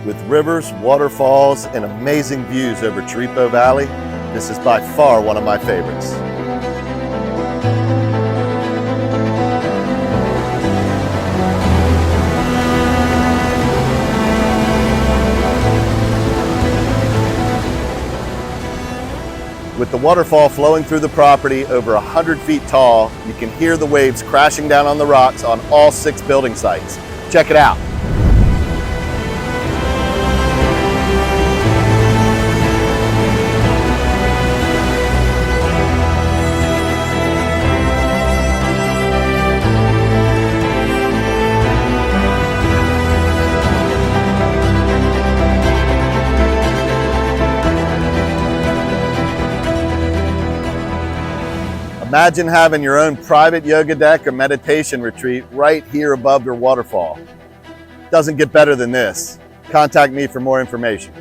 With rivers, waterfalls, and amazing views over Rica Valley, this is by far one of my favorites. With the waterfall flowing through the property over 100 feet tall, you can hear the waves crashing down on the rocks on all 6 building sites. Check it out. Imagine having your own private yoga deck or meditation retreat right here above your waterfall. Doesn't get better than this. Contact me for more information.